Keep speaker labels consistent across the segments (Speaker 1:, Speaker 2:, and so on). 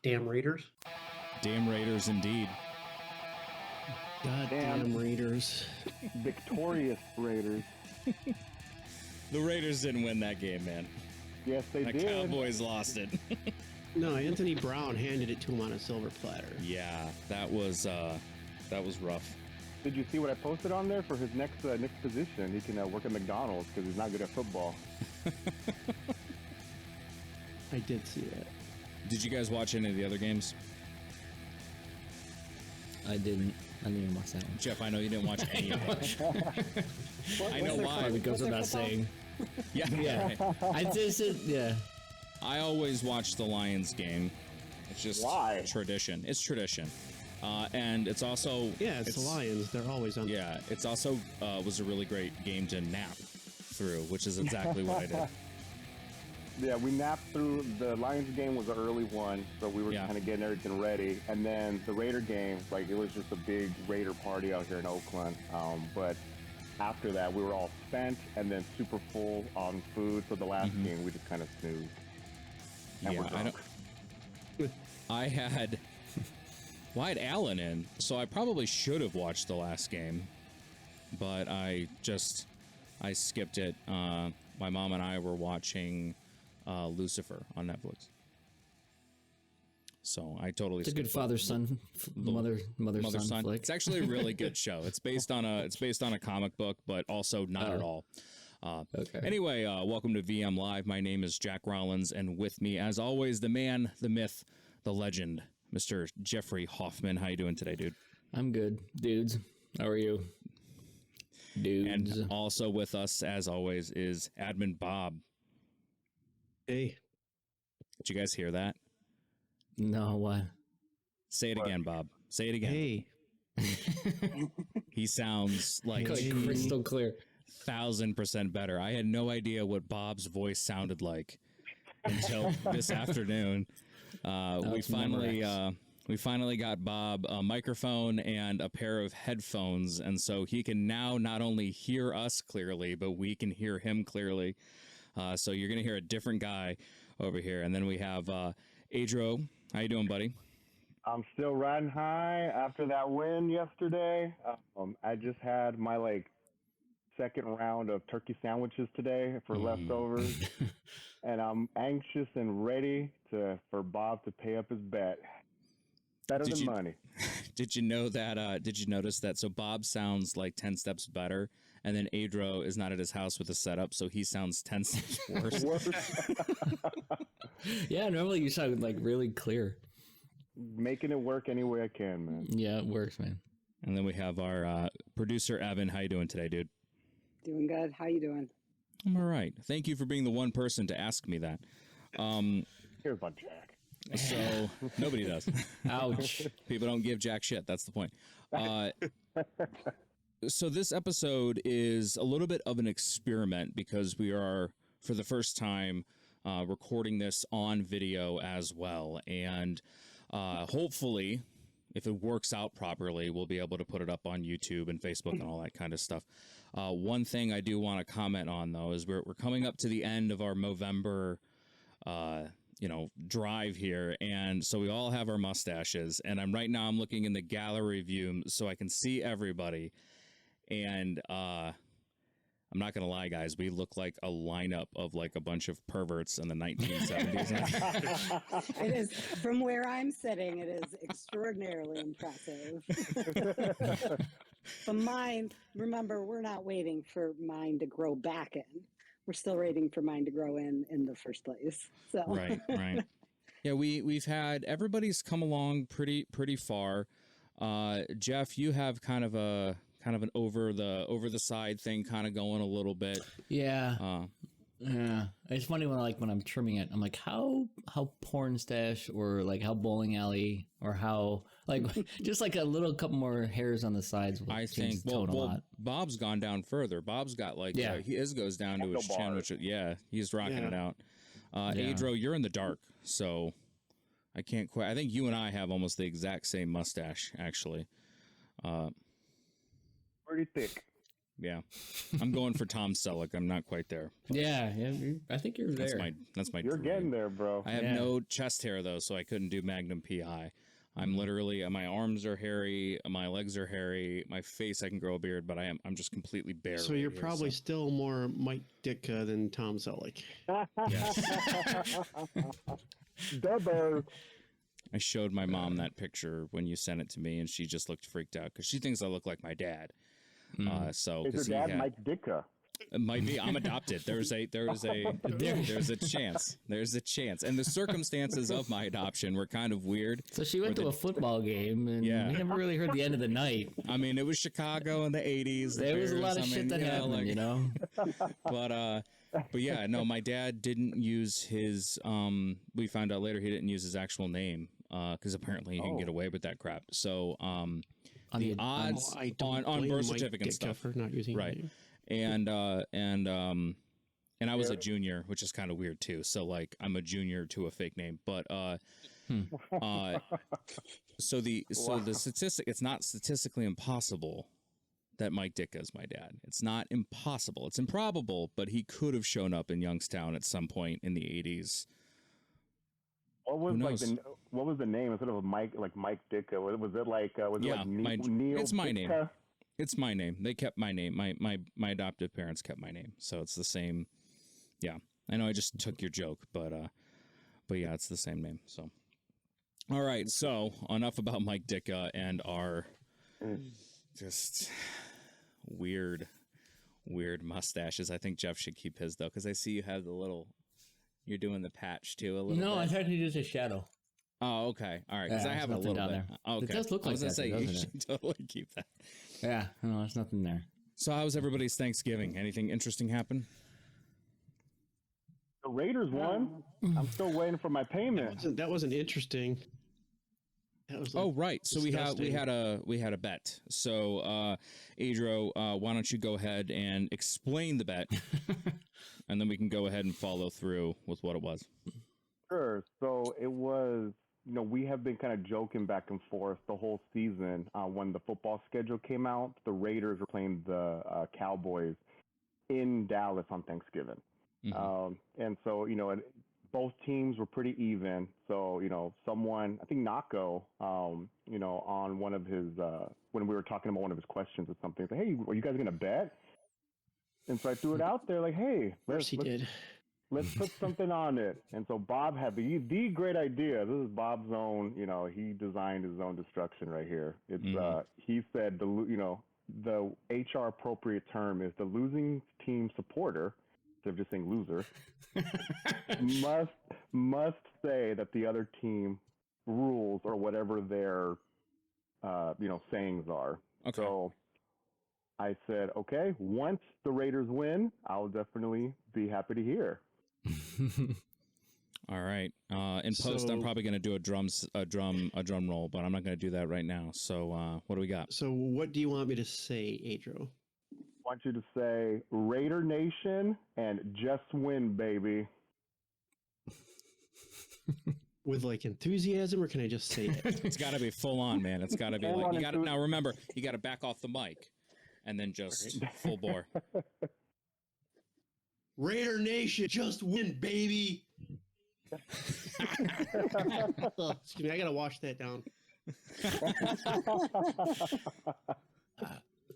Speaker 1: Damn Raiders.
Speaker 2: Damn Raiders, indeed.
Speaker 1: Goddamn Raiders.
Speaker 3: Victorious Raiders.
Speaker 2: The Raiders didn't win that game, man.
Speaker 3: Yes, they
Speaker 2: The
Speaker 3: did.
Speaker 2: Cowboys lost it.
Speaker 1: No, Anthony Brown handed it to him on a silver platter.
Speaker 2: Yeah, that was rough.
Speaker 3: Did you see what I posted on there for his next position? He can work at McDonald's because he's not good at football.
Speaker 1: I did see that.
Speaker 2: Did you guys watch any of the other games?
Speaker 4: I didn't even watch that one.
Speaker 2: Jeff, I know you didn't watch any of them. I know why.
Speaker 4: It goes without saying.
Speaker 2: Yeah.
Speaker 4: I just yeah.
Speaker 2: I always watch the Lions game. It's just
Speaker 3: Why?
Speaker 2: tradition. It's tradition. And it's also...
Speaker 1: Yeah, it's the Lions. They're always on.
Speaker 2: Yeah, it's also was a really great game to nap through, which is exactly what I did.
Speaker 3: Yeah, we napped through. The Lions game was an early one, so we were kind of getting everything ready. And then the Raider game, like, it was just a big Raider party out here in Oakland. But after that, we were all spent and then super full on food. So the last game, we just kind of snoozed. And we're drunk.
Speaker 2: I had Allen in, so I probably should have watched the last game, but I skipped it. My mom and I were watching Lucifer on Netflix, so I totally.
Speaker 4: It's a good father-son, mother-son flick.
Speaker 2: It's actually a really good show. It's based on a comic book, but also not at all.
Speaker 4: Okay.
Speaker 2: Anyway, welcome to VM Live. My name is Jack Rollins, and with me, as always, the man, the myth, the legend, Mr. Jeffrey Hoffman. How you doing today, dude?
Speaker 4: I'm good, dudes. How are you, dudes?
Speaker 2: And also with us, as always, is Admin Bob.
Speaker 1: Hey.
Speaker 2: Did you guys hear that?
Speaker 4: No, what?
Speaker 2: Say it again, Bob. Say it again.
Speaker 1: Hey.
Speaker 2: He sounds like
Speaker 4: crystal clear.
Speaker 2: 1,000% better. I had no idea what Bob's voice sounded like until this afternoon. We finally got Bob a microphone and a pair of headphones, and so he can now not only hear us clearly, but we can hear him clearly. So you're gonna hear a different guy over here, and then we have Adro. How you doing, buddy?
Speaker 3: I'm still riding high after that win yesterday. I just had my second round of turkey sandwiches today for leftovers, and I'm anxious and ready for Bob to pay up his bet. Better than money.
Speaker 2: Did you know that? Did you notice that? So Bob sounds like 10 steps better, and then Adro is not at his house with a setup, so he sounds 10 steps worse.
Speaker 4: Yeah, normally you sound really clear.
Speaker 3: Making it work any way I can, man.
Speaker 4: Yeah, it works, man.
Speaker 2: And then we have our producer Evan. How you doing today, dude?
Speaker 5: Doing good. How you doing?
Speaker 2: I'm all right. Thank you for being the one person to ask me that.
Speaker 3: Here's my Jack.
Speaker 2: So nobody does.
Speaker 4: Ouch.
Speaker 2: People don't give Jack shit. That's the point. So this episode is a little bit of an experiment because we are, for the first time, recording this on video as well. And hopefully, if it works out properly, we'll be able to put it up on YouTube and Facebook and all that kind of stuff. One thing I do want to comment on, though, is we're coming up to the end of our Movember drive here, and so we all have our mustaches, and I'm looking in the gallery view so I can see everybody, and I'm not gonna lie, guys, we look like a lineup of a bunch of perverts in the 1970s.
Speaker 5: It is, from where I'm sitting, it is extraordinarily impressive. But mine, remember, we're not waiting for mine to grow back in. We're still waiting for mine to grow in the first place. So
Speaker 2: Right. Yeah, we've had everybody's come along pretty far. Jeff, you have kind of an over the side thing kind of going a little bit.
Speaker 4: Yeah. Yeah. It's funny when I'm trimming it, I'm like, how porn stash or how bowling alley or how just a little couple more hairs on the sides will change the tone a lot.
Speaker 2: Bob's gone down further. Bob's got his goes down to his chin, which he's rocking it out. Adro, you're in the dark, so I can't quite. I think you and I have almost the exact same mustache, actually.
Speaker 3: Pretty thick.
Speaker 2: Yeah. I'm going for Tom Selleck. I'm not quite there.
Speaker 4: Yeah, I think you're there.
Speaker 2: That's my
Speaker 3: You're
Speaker 2: dream.
Speaker 3: getting there, bro.
Speaker 2: I have no chest hair though, so I couldn't do Magnum PI. I'm literally my arms are hairy, my legs are hairy, my face I can grow a beard, but I'm just completely bare.
Speaker 1: So
Speaker 2: right
Speaker 1: you're
Speaker 2: here,
Speaker 1: probably still more Mike Ditka than Tom Selleck.
Speaker 2: Yes.
Speaker 3: Double.
Speaker 2: I showed my mom that picture when you sent it to me, and she just looked freaked out because she thinks I look like my dad. So
Speaker 3: Is your dad Mike Ditka?
Speaker 2: it might be. I'm adopted. There's a chance. There's a chance, and the circumstances of my adoption were kind of weird.
Speaker 4: So she went to a football game, and we never really heard the end of the night.
Speaker 2: I mean, it was Chicago in the '80s.
Speaker 4: There was a lot of shit that happened, you know.
Speaker 2: But yeah, no, my dad didn't use his. We found out later he didn't use his actual name because apparently he can get away with that crap. So the odds on birth certificate and stuff
Speaker 1: for not using
Speaker 2: right. And I was a junior, which is kind of weird too. So like I'm a junior to a fake name, but so the statistic, it's not statistically impossible that Mike Ditka is my dad. It's not impossible. It's improbable, but he could have shown up in Youngstown at some point in the 80s.
Speaker 3: What was the name instead of Mike Ditka? Was it like Neil?
Speaker 2: It's my name.
Speaker 3: Ditka?
Speaker 2: It's my name. They kept my name. My adoptive parents kept my name, so it's the same. Yeah, I know I just took your joke, but yeah, it's the same name. So, all right. So enough about Mike Ditka and our just weird mustaches. I think Jeff should keep his though, because I see you have the little. You're doing the patch too a little.
Speaker 4: No,
Speaker 2: bit.
Speaker 4: I thought he just a shadow.
Speaker 2: Oh, okay. All right. Because I have a little bit.
Speaker 4: There.
Speaker 2: Okay.
Speaker 4: It does look like
Speaker 2: I was
Speaker 4: that,
Speaker 2: going to say, you
Speaker 4: doesn't
Speaker 2: should totally keep that.
Speaker 4: Yeah, no, there's nothing there.
Speaker 2: So how was everybody's Thanksgiving? Anything interesting happen?
Speaker 3: The Raiders won. I'm still waiting for my payment.
Speaker 1: That wasn't interesting. That was
Speaker 2: right. So
Speaker 1: disgusting.
Speaker 2: we had a bet. So Adro, why don't you go ahead and explain the bet, and then we can go ahead and follow through with what it was.
Speaker 3: Sure. So it was, we have been kind of joking back and forth the whole season. When the football schedule came out, the Raiders were playing the Cowboys in Dallas on Thanksgiving.
Speaker 2: Mm-hmm.
Speaker 3: And so, both teams were pretty even. So, someone, I think Nako, on one of his, when we were talking about one of his questions or something, said, hey, are you guys going to bet? And so I threw it out there like, hey, let's put something on it. And so Bob had the great idea. This is Bob's own, he designed his own destruction right here. It's, he said, the HR appropriate term is the losing team supporter, instead of just saying loser, must say that the other team rules or whatever their, sayings are. Okay. So I said, okay, once the Raiders win, I'll definitely be happy to hear.
Speaker 2: All right. In post, I'm probably going to do a drum roll, but I'm not going to do that right now. So what do we got?
Speaker 1: So what do you want me to say, Adro?
Speaker 3: I want you to say Raider Nation and just win, baby.
Speaker 1: With like enthusiasm, or can I just say it?
Speaker 2: It's got to be full on, man. It's got to be like you got to now. Remember, you got to back off the mic, and then just full bore.
Speaker 1: Raider Nation, just win, baby. Excuse me, I gotta wash that down.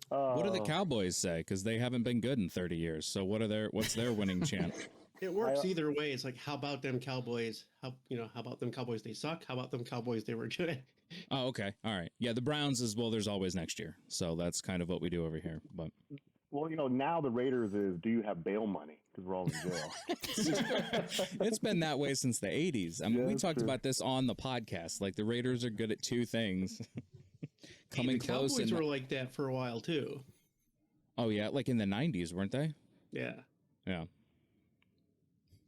Speaker 2: What do the Cowboys say? Because they haven't been good in 30 years. So what's their winning chant?
Speaker 1: It works either way. It's like, how about them Cowboys? How about them Cowboys? They suck. How about them Cowboys? They were good.
Speaker 2: Oh, okay. All right. Yeah, the Browns as well. There's always next year. So that's kind of what we do over here. But
Speaker 3: well, now the Raiders is, do you have bail money? Because we're all in jail.
Speaker 2: It's been that way since the 80s. I mean, we talked about this on the podcast. Like the Raiders are good at two things. Coming
Speaker 1: the
Speaker 2: close.
Speaker 1: Cowboys were like that for a while too.
Speaker 2: Oh yeah, like in the 90s, weren't they?
Speaker 1: Yeah.
Speaker 2: Yeah.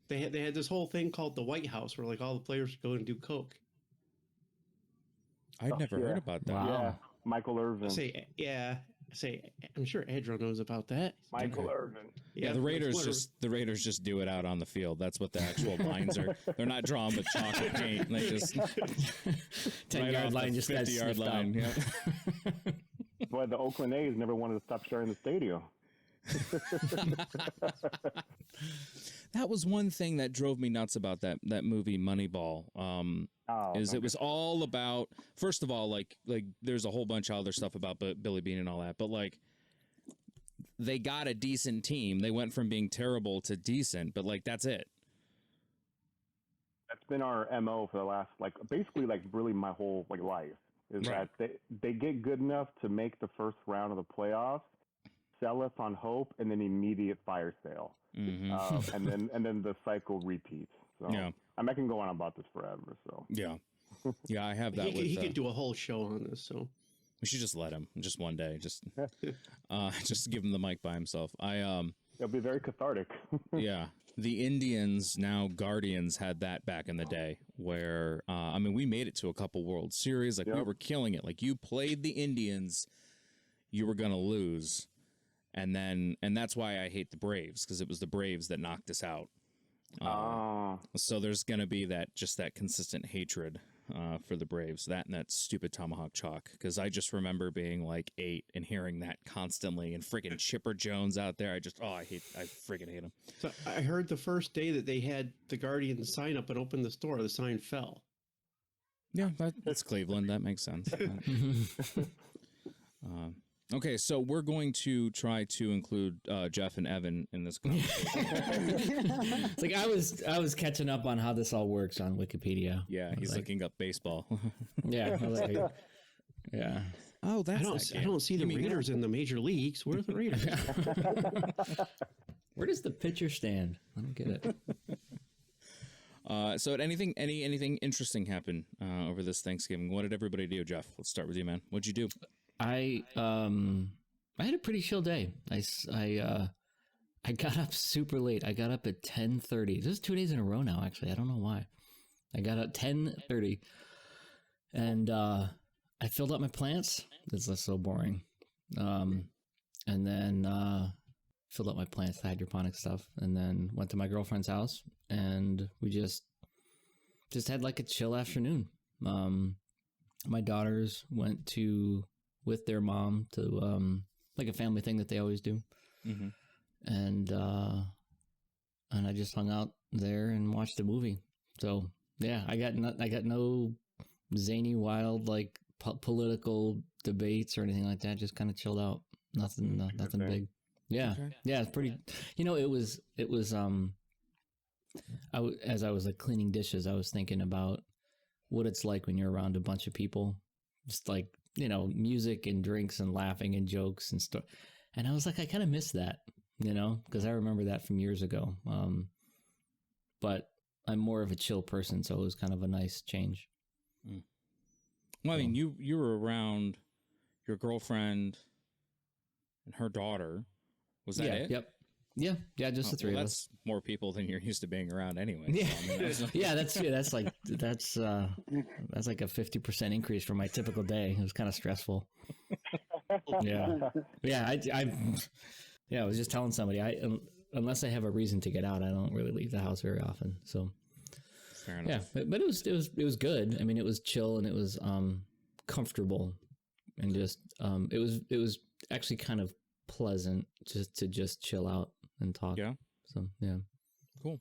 Speaker 1: They had this whole thing called the White House, where like all the players go and do coke.
Speaker 2: I'd never heard about that.
Speaker 4: Wow.
Speaker 3: Yeah, Michael Irvin.
Speaker 1: I'm sure Adro knows about that.
Speaker 3: Michael Irvin.
Speaker 2: Yeah, the Raiders just do it out on the field. That's what the actual lines are. They're not drawn with chocolate paint. They just
Speaker 4: 10-yard line, just
Speaker 2: 50-yard line. Yeah.
Speaker 3: Boy, the Oakland A's never wanted to stop sharing the stadium.
Speaker 2: That was one thing that drove me nuts about that movie Moneyball. It was all about, first of all, like there's a whole bunch of other stuff about Billy Beane and all that, but like they got a decent team. They went from being terrible to decent, but like that's it.
Speaker 3: That's been our MO for the last basically really my whole life is
Speaker 2: Right.
Speaker 3: that they get good enough to make the first round of the playoffs, sell us on hope, and then immediate fire sale.
Speaker 2: Mm-hmm.
Speaker 3: and then the cycle repeats. So
Speaker 2: Yeah.
Speaker 3: I can go on about this forever. So
Speaker 2: Yeah, I have that.
Speaker 1: He could do a whole show on this. So
Speaker 2: we should just let him just one day, just give him the mic by himself.
Speaker 3: It'll be very cathartic.
Speaker 2: Yeah. The Indians, now Guardians, had that back in the day where, we made it to a couple World Series. We were killing it. Like, you played the Indians, you were going to lose. And that's why I hate the Braves, because it was the Braves that knocked us out. So there's going to be that consistent hatred for the Braves, that and that stupid tomahawk chalk, because I just remember being 8 and hearing that constantly, and freaking Chipper Jones out there. I freaking hate him.
Speaker 1: So I heard the first day that they had the Guardians sign up and open the store, the sign fell.
Speaker 2: Yeah, that's Cleveland. That makes sense. Okay, so we're going to try to include Jeff and Evan in this conversation.
Speaker 4: It's I was catching up on how this all works on Wikipedia.
Speaker 2: Yeah, he's looking up baseball.
Speaker 4: Yeah. Yeah.
Speaker 2: Oh, that's
Speaker 1: I don't see the Raiders in the major leagues. Where are the Raiders?
Speaker 4: Where does the pitcher stand? I don't get it.
Speaker 2: So anything interesting happen over this Thanksgiving? What did everybody do, Jeff? Let's start with you, man. What'd you do?
Speaker 4: I had a pretty chill day. I got up super late. I got up at 10:30. This is 2 days in a row now, actually. I don't know why. I got up 10:30 and I filled up my plants. This is so boring. And then filled up my plants, the hydroponic stuff, and then went to my girlfriend's house and we just had a chill afternoon. My daughters went with their mom to a family thing that they always do.
Speaker 2: Mm-hmm.
Speaker 4: And I just hung out there and watched a movie. So yeah, I got no zany, wild political debates or anything like that. Just kind of chilled out. Nothing big. Yeah,
Speaker 2: okay.
Speaker 4: Yeah, it's pretty. It was. As I was cleaning dishes, I was thinking about what it's like when you're around a bunch of people, just music and drinks and laughing and jokes and stuff. And I was I kind of miss that, because I remember that from years ago. But I'm more of a chill person, so it was kind of a nice change.
Speaker 2: Mm. Well, you were around your girlfriend and her daughter. Was that it?
Speaker 4: Yep. Yeah, just the three of us.
Speaker 2: That's more people than you're used to being around anyway.
Speaker 4: Yeah,
Speaker 2: So,
Speaker 4: that's like a 50% increase from my typical day. It was kind of stressful. Yeah. I was just telling somebody, unless I have a reason to get out, I don't really leave the house very often. So
Speaker 2: fair enough.
Speaker 4: Yeah, but it was good. It was chill and it was comfortable, and just it was actually kind of pleasant to chill out and talk.
Speaker 2: Yeah.
Speaker 4: So yeah.
Speaker 2: Cool.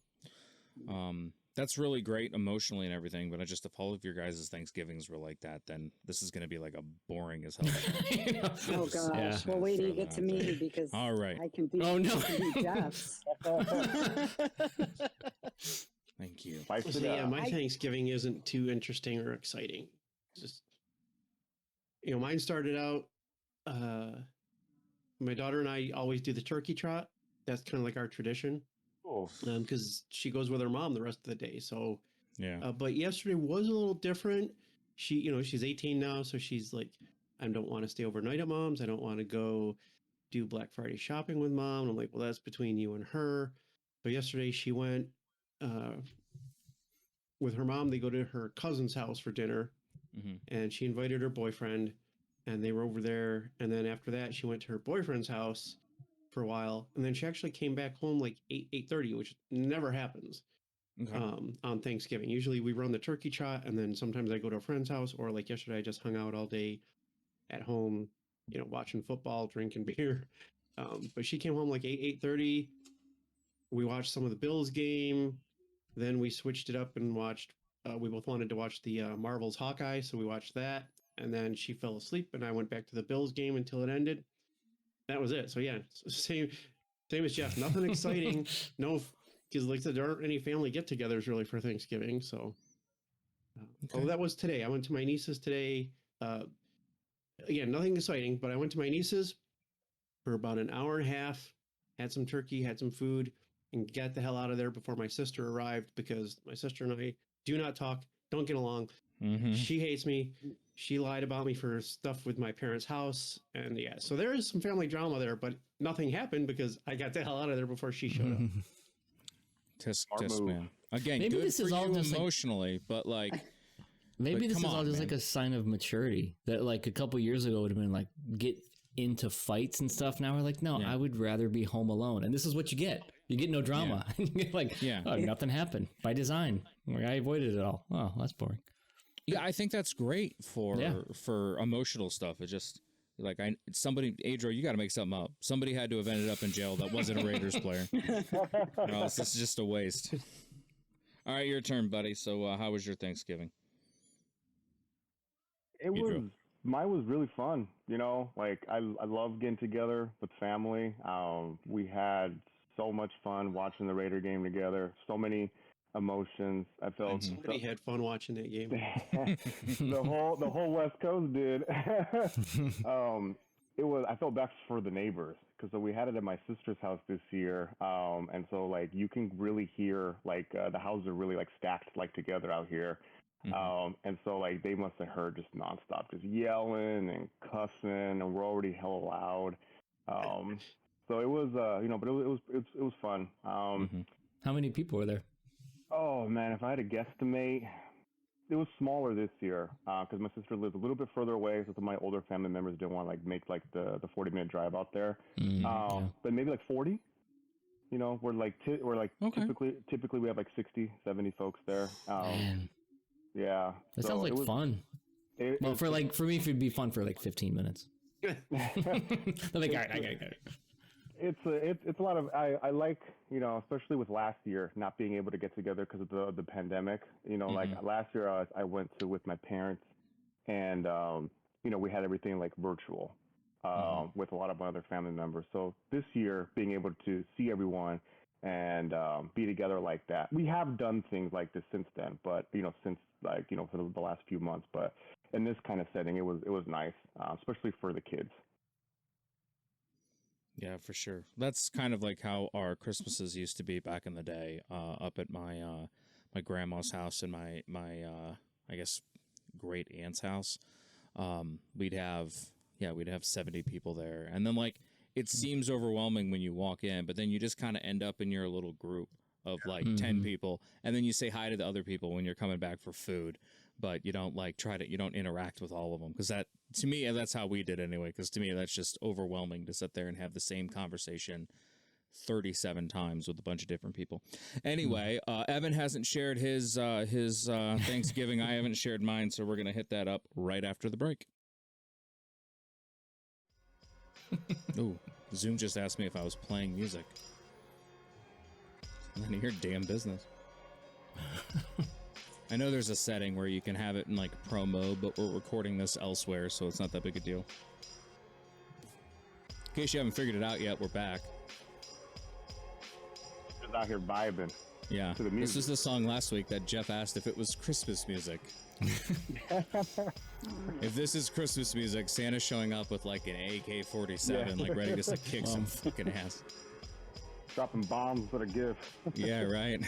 Speaker 2: That's really great emotionally and everything, but if all of your guys' Thanksgivings were like that, then this is going to be a boring as hell.
Speaker 5: Oh gosh.
Speaker 4: Yeah.
Speaker 5: Well, wait till you get to me because
Speaker 2: all right.
Speaker 5: I can do.
Speaker 4: Oh no.
Speaker 5: I can do Jeff's.
Speaker 2: Thank you.
Speaker 1: So yeah, my Thanksgiving isn't too interesting or exciting. Just mine started out. My daughter and I always do the turkey trot. That's kind of like our tradition.
Speaker 3: Cool.
Speaker 1: Because she goes with her mom the rest of the day. So
Speaker 2: Yeah.
Speaker 1: but yesterday was a little different. She's 18 now, so she's like, I don't want to stay overnight at mom's. I don't want to go do Black Friday shopping with mom. And I'm like, well, that's between you and her. But yesterday she went with her mom. They go to her cousin's house for dinner, and she invited her boyfriend, and they were over there. And then after that, she went to her boyfriend's house for a while, and then she actually came back home 8:30, which never happens.
Speaker 2: Okay.
Speaker 1: On Thanksgiving. Usually we run the turkey trot, and then sometimes I go to a friend's house, or yesterday I just hung out all day at home, watching football, drinking beer. But she came home like 8:30. We watched some of the Bills game. Then we switched it up and watched. We both wanted to watch the Marvel's Hawkeye, so we watched that. And then she fell asleep, and I went back to the Bills game until it ended. That was it. So yeah, same as Jeff. Nothing exciting. No, because like I said, there aren't any family get-togethers really for Thanksgiving. So, oh, that was today. I went to my niece's today. Again, nothing exciting, but I went to my niece's for about an hour and a half. Had some turkey, had some food, and got the hell out of there before my sister arrived, because my sister and I do not talk, don't get along. Mm-hmm. She hates me. She lied about me for stuff with my parents' house. And yeah, so there is some family drama there, but nothing happened because I got the hell out of there before she showed up.
Speaker 2: Tisk, man. Again,
Speaker 4: maybe
Speaker 2: good
Speaker 4: this
Speaker 2: for
Speaker 4: is all
Speaker 2: you
Speaker 4: just
Speaker 2: emotionally, but like...
Speaker 4: Maybe this is all just like a sign of maturity that like a couple years ago would have been like, get into fights and stuff. Now we're like, no, I would rather be home alone. And this is what you get. You get no drama. Like, oh, nothing happened by design. Like, I avoided it all. Oh, that's boring.
Speaker 2: Yeah, I think that's great for emotional stuff. It's just like Adro, you got to make something up. Somebody had to have ended up in jail that wasn't a Raiders player. No, this is just a waste. All right, your turn, buddy. So how was your Thanksgiving?
Speaker 3: Mine was really fun. You know, like I love getting together with family. We had so much fun watching the Raider game together. So many emotions. I felt
Speaker 1: somebody had fun watching that game.
Speaker 3: the whole West Coast did. I felt bad for the neighbors because we had it at my sister's house this year, and so like you can really hear like the houses are really like stacked like together out here. And so like they must have heard just nonstop, just yelling and cussing, and we're already hella loud. So it was, but it was fun.
Speaker 4: How many people were there?
Speaker 3: Oh man, if I had to guesstimate, it was smaller this year because my sister lives a little bit further away, so some of my older family members didn't want to like make like the 40-minute drive out there. But maybe like 40. You know, we're typically we have like 60, 70 folks there. Yeah,
Speaker 4: that sounds like fun. For me, it'd be fun for like 15 minutes. Like, all right, I got it.
Speaker 3: It's a lot of I like, you know, especially with last year not being able to get together because of the pandemic. You know, like last year I went with my parents, and you know, we had everything like virtual with a lot of my other family members. So this year, being able to see everyone and be together like that, we have done things like this since then, but you know, since like, you know, for the last few months. But in this kind of setting, it was nice, especially for the kids.
Speaker 2: Yeah, for sure. That's kind of like how our Christmases used to be back in the day, up at my my grandma's house and my I guess great aunt's house. We'd have 70 people there, and then like it seems overwhelming when you walk in, but then you just kind of end up in your little group of like 10 people, and then you say hi to the other people when you're coming back for food, but you don't like you don't interact with all of them, because that, to me, that's how we did anyway, because to me that's just overwhelming to sit there and have the same conversation 37 times with a bunch of different people. Anyway, Evan hasn't shared his Thanksgiving. I haven't shared mine, so we're gonna hit that up right after the break. Ooh, Zoom just asked me if I was playing music. None of your damn business. I know there's a setting where you can have it in like pro mode, but we're recording this elsewhere, so it's not that big a deal. In case you haven't figured it out yet, we're back.
Speaker 3: Just out here vibing.
Speaker 2: Yeah,
Speaker 3: to the music.
Speaker 2: This was the song last week that Jeff asked if it was Christmas music. If this is Christmas music, Santa's showing up with like an AK-47, like ready to kick some fucking ass.
Speaker 3: Dropping bombs for a gift.
Speaker 2: Yeah, right.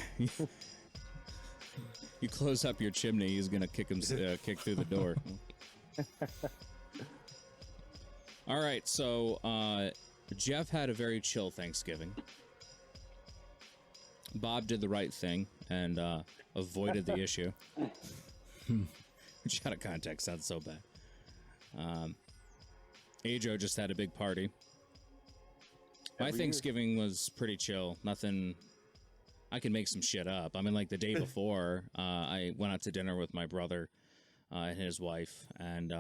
Speaker 2: You close up your chimney, he's gonna kick through the door. All right, so Jeff had a very chill Thanksgiving. Bob did the right thing and avoided the issue. Which out of context sounds so bad. Adro just had a big party. My Thanksgiving was pretty chill. Nothing. I can make some shit up. I mean, like the day before, I went out to dinner with my brother and his wife, and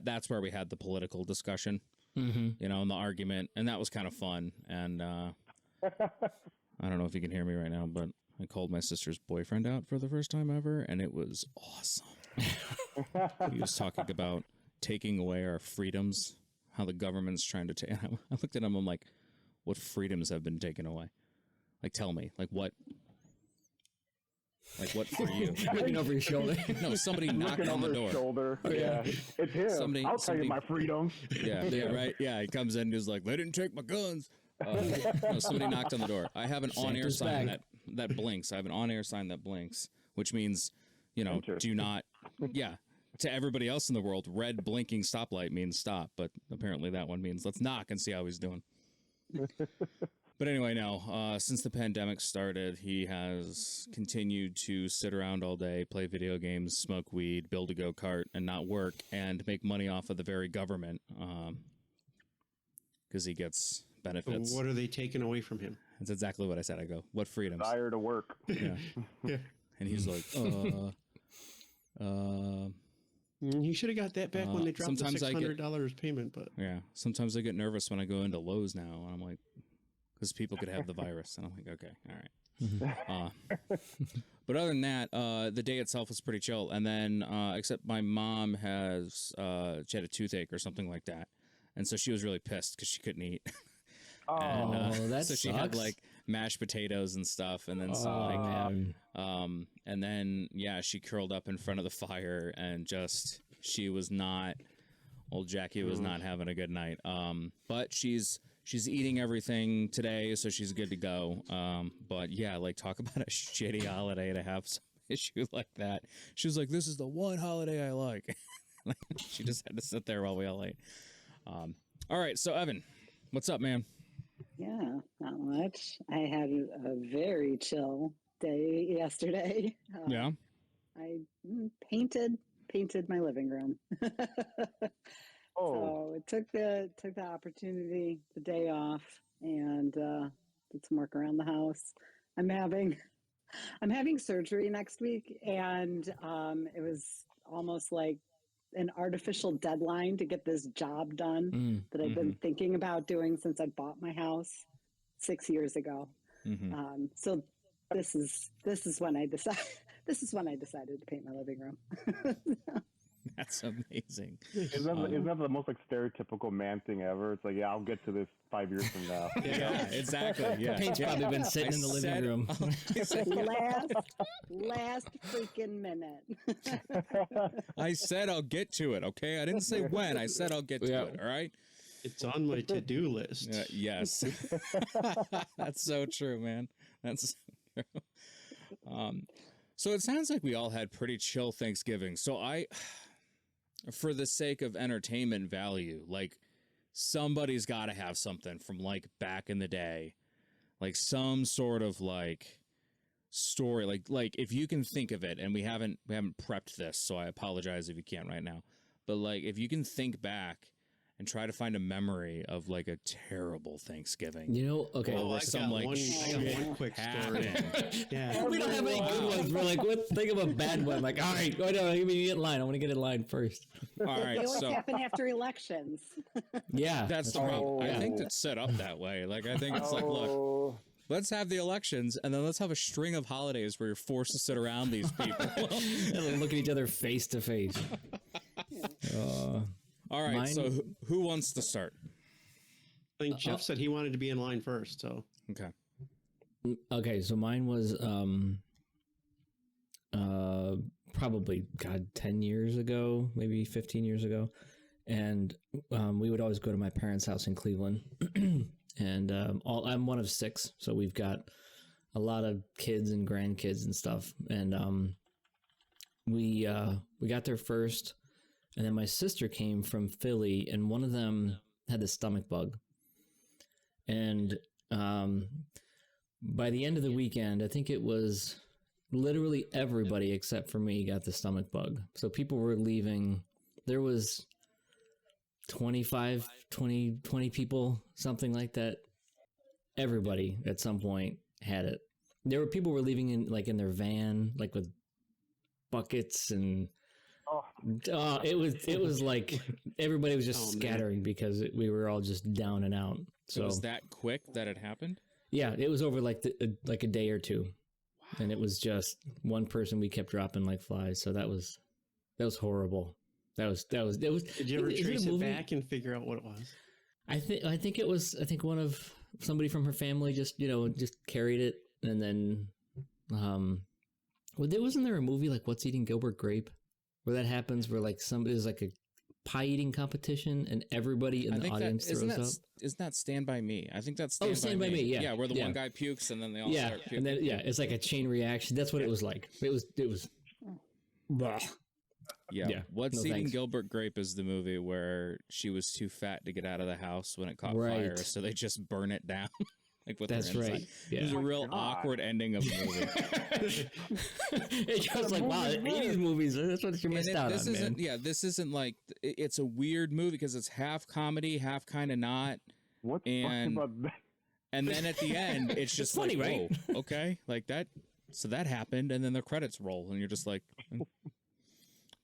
Speaker 2: that's where we had the political discussion. you know, in the argument, and that was kind of fun. And I don't know if you can hear me right now, but I called my sister's boyfriend out for the first time ever, and it was awesome. He was talking about taking away our freedoms, how the government's trying to take. I looked at him, I'm like, what freedoms have been taken away? Like, tell me, like what? Like what for you?
Speaker 4: Looking over your shoulder.
Speaker 2: No, somebody knocked on the door.
Speaker 3: Shoulder. Yeah, it's him. I'll tell you my freedom.
Speaker 2: Yeah, right. Yeah, he comes in and he's like, they didn't take my guns. No, somebody knocked on the door. I have an on-air sign that blinks. I have an on-air sign that blinks, which means, you know, do not. Yeah. To everybody else in the world, red blinking stoplight means stop, but apparently that one means let's knock and see how he's doing. But anyway, no, since the pandemic started, he has continued to sit around all day, play video games, smoke weed, build a go-kart, and not work, and make money off of the very government because he gets benefits.
Speaker 1: So what are they taking away from him?
Speaker 2: That's exactly what I said. I go, what freedoms?
Speaker 3: Desire to work.
Speaker 2: Yeah. And he's like,
Speaker 1: He should have got that back when they dropped the $600 payment. But
Speaker 2: yeah, sometimes I get nervous when I go into Lowe's now, and I'm like, because people could have the virus, and I'm like, okay, all right. But other than that, the day itself was pretty chill. And then, except my mom has, she had a toothache or something like that, and so she was really pissed because she couldn't eat.
Speaker 4: That
Speaker 2: so
Speaker 4: sucks.
Speaker 2: she had like mashed potatoes and stuff, and then and then she curled up in front of the fire, and she was not. Old Jackie was not having a good night. But she's eating everything today, so she's good to go. But yeah, like talk about a shitty holiday to have some issue like that. She was like, "This is the one holiday I like." She just had to sit there while we all ate. All right, so Evan, what's up, man?
Speaker 5: Yeah, not much. I had a very chill day yesterday. I painted my living room. So it took the opportunity, the day off, and did some work around the house. I'm having surgery next week, and it was almost like an artificial deadline to get this job done that I've been thinking about doing since I bought my house 6 years ago. So this is when I decided to paint my living room.
Speaker 2: That's amazing.
Speaker 3: Isn't that the most like stereotypical man thing ever? It's like, yeah, I'll get to this 5 years from now.
Speaker 2: Yeah, exactly. Yeah,
Speaker 4: paint's probably been sitting in the living room.
Speaker 5: last freaking minute.
Speaker 2: I said I'll get to it. Okay, I didn't say when. I said I'll get to it. All right.
Speaker 1: It's on my to-do list.
Speaker 2: Yes, that's so true, man. That's so true. So it sounds like we all had pretty chill Thanksgiving. So for the sake of entertainment value, like somebody's got to have something from like back in the day, like some sort of like story, like if you can think of it, and we haven't prepped this, so I apologize if you can't right now, but like if you can think back and try to find a memory of like a terrible Thanksgiving.
Speaker 4: You know, okay.
Speaker 1: I got one quick story. Yeah.
Speaker 4: We don't have any good ones. We're like, think of a bad one. Like, all right, wait, no, give me in line. I want to get in line first.
Speaker 2: All right.
Speaker 5: They always happen after elections.
Speaker 4: Yeah.
Speaker 2: That's the problem. I think it's set up that way. Like, I think it's like, look, let's have the elections, and then let's have a string of holidays where you're forced to sit around these people.
Speaker 4: And look at each other face to face.
Speaker 2: All right, so who wants to start?
Speaker 1: I think Jeff said he wanted to be in line first, so.
Speaker 4: Okay, so mine was probably, 10 years ago, maybe 15 years ago. And we would always go to my parents' house in Cleveland. And I'm one of 6, so we've got a lot of kids and grandkids and stuff. And we got there first. And then my sister came from Philly, and one of them had the stomach bug. And by the end of the weekend, I think it was literally everybody except for me got the stomach bug. So people were leaving. There was 20 people, something like that. Everybody at some point had it. There were people were leaving in their van, like with buckets and It was like everybody was just scattering because we were all just down and out. So
Speaker 2: it was that quick that it happened?
Speaker 4: Yeah, it was over like a day or two. Wow. And it was just one person we kept dropping like flies. So that was horrible. That was.
Speaker 1: Did you ever trace it back and figure out what it was?
Speaker 4: I think it was somebody from her family just carried it, and then wasn't there a movie like What's Eating Gilbert Grape where that happens, where like somebody's like a pie eating competition and everybody in the audience throws up?
Speaker 2: Isn't that Stand By Me? I think that's
Speaker 4: Stand By Me. Yeah,
Speaker 2: where the one guy pukes and then they all start puking.
Speaker 4: And then it's like a chain reaction. That's what it was like. It was. Blah.
Speaker 2: Yeah. What's Eating Gilbert Grape is the movie where she was too fat to get out of the house when it caught fire, so they just burn it down. Like with
Speaker 4: That's
Speaker 2: her inside.
Speaker 4: right. Yeah.
Speaker 2: It was a real awkward ending of the movie.
Speaker 4: It's just like, wow, 80s movies, that's what you missed out on, man.
Speaker 2: This isn't like, it's a weird movie because it's half comedy, half kind of not.
Speaker 3: What's funny about that?
Speaker 2: And then at the end, it's just
Speaker 4: funny,
Speaker 2: like,
Speaker 4: right?
Speaker 2: Whoa, okay, like that. So that happened, and then the credits roll, and you're just like,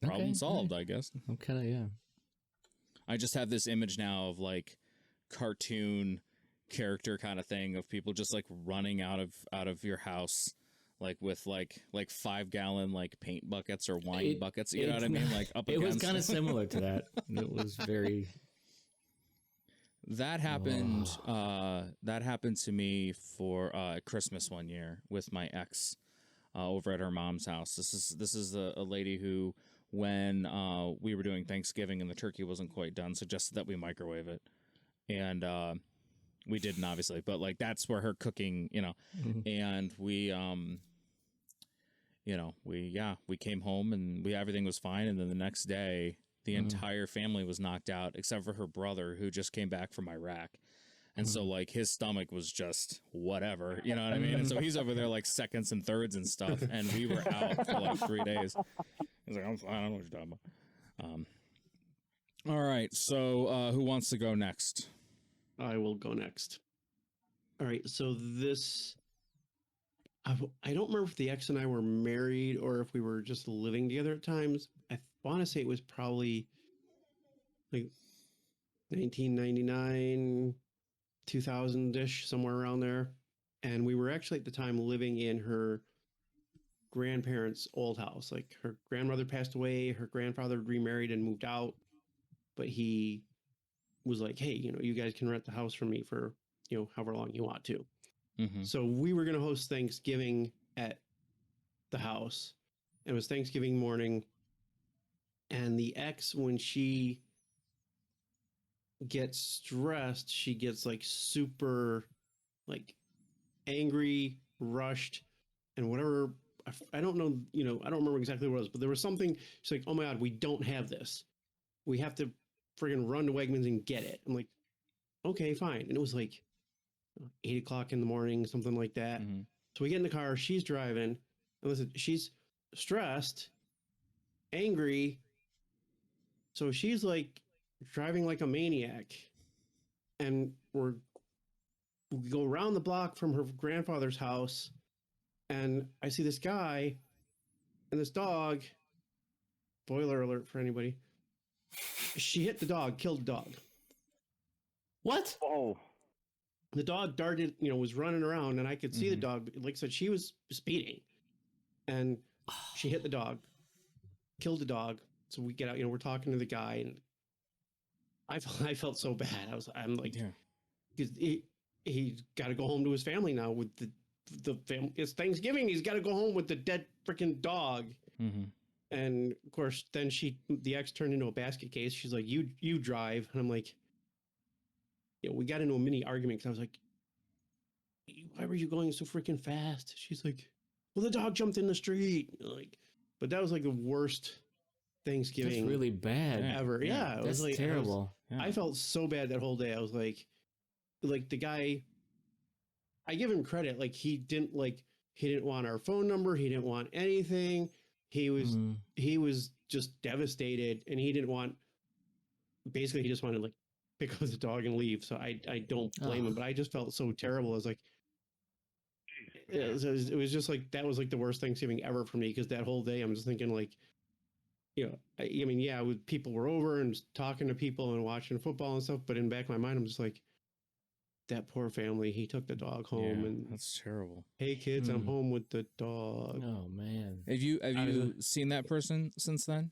Speaker 2: problem solved, I guess.
Speaker 4: Okay, yeah.
Speaker 2: I just have this image now of like cartoon character kind of thing of people just like running out of your house like with like 5-gallon like paint buckets or wine buckets, you know what I mean, like up
Speaker 4: it
Speaker 2: against
Speaker 4: was kind of similar to that. It was very
Speaker 2: that happened to me for Christmas one year with my ex over at her mom's house. This is a lady who, when we were doing Thanksgiving and the turkey wasn't quite done, suggested that we microwave it, and we didn't, obviously, but like that's where her cooking, and we we came home and everything was fine, and then the next day the entire family was knocked out except for her brother, who just came back from Iraq. And so like his stomach was just whatever, you know what I mean? And so he's over there like seconds and thirds and stuff, and we were out for like 3 days. He's like, I'm fine, I don't know what you're talking about. All right, so who wants to go next?
Speaker 1: I will go next. All right, so this, I don't remember if the ex and I were married or if we were just living together at times. I want to say it was probably like 1999, 2000-ish, somewhere around there. And we were actually at the time living in her grandparents' old house. Like her grandmother passed away, her grandfather remarried and moved out, but he was like, hey, you guys can rent the house from me for, however long you want to.
Speaker 2: Mm-hmm.
Speaker 1: So we were going to host Thanksgiving at the house. It was Thanksgiving morning. And the ex, when she gets stressed, she gets like super like angry, rushed, and whatever. I don't know, I don't remember exactly what it was, but there was something. She's like, oh my God, we don't have this. We have to friggin' run to Wegmans and get it. I'm like, okay, fine. And it was like 8 o'clock in the morning, something like that.
Speaker 2: Mm-hmm.
Speaker 1: So we get in the car, she's driving, and listen, she's stressed, angry. So she's like driving like a maniac, and we go around the block from her grandfather's house, and I see this guy and this dog. Spoiler alert for anybody. She hit the dog, killed the dog.
Speaker 4: What?
Speaker 3: Oh.
Speaker 1: The dog darted, was running around, and I could see the dog. Like I said, she was speeding, and she hit the dog, killed the dog. So we get out, we're talking to the guy, and I felt so bad. I'm like, because he's got to go home to his family now with the family. It's Thanksgiving. He's got to go home with the dead freaking dog.
Speaker 2: Mm-hmm.
Speaker 1: And of course, then the ex turned into a basket case. She's like, you drive. And I'm like, we got into a mini argument because I was like, why were you going so freaking fast? She's like, well, the dog jumped in the street. Like, but that was like the worst Thanksgiving.
Speaker 4: That's really bad.
Speaker 1: Ever. Yeah. It
Speaker 4: That's
Speaker 1: was like
Speaker 4: terrible.
Speaker 1: I felt so bad that whole day. I was like the guy, I give him credit. Like he didn't want our phone number. He didn't want anything. He was just devastated, and he didn't want, basically he just wanted to like pick up the dog and leave. So I don't blame him, but I just felt so terrible. I was like, it was just like, that was like the worst Thanksgiving ever for me. Cause that whole day I'm just thinking like, I mean, yeah, people were over and talking to people and watching football and stuff. But in the back of my mind, I'm just like, that poor family. He took the dog home, and
Speaker 2: that's terrible.
Speaker 1: Hey kids, I'm home with the dog.
Speaker 4: Oh man.
Speaker 2: Have you seen that person since then?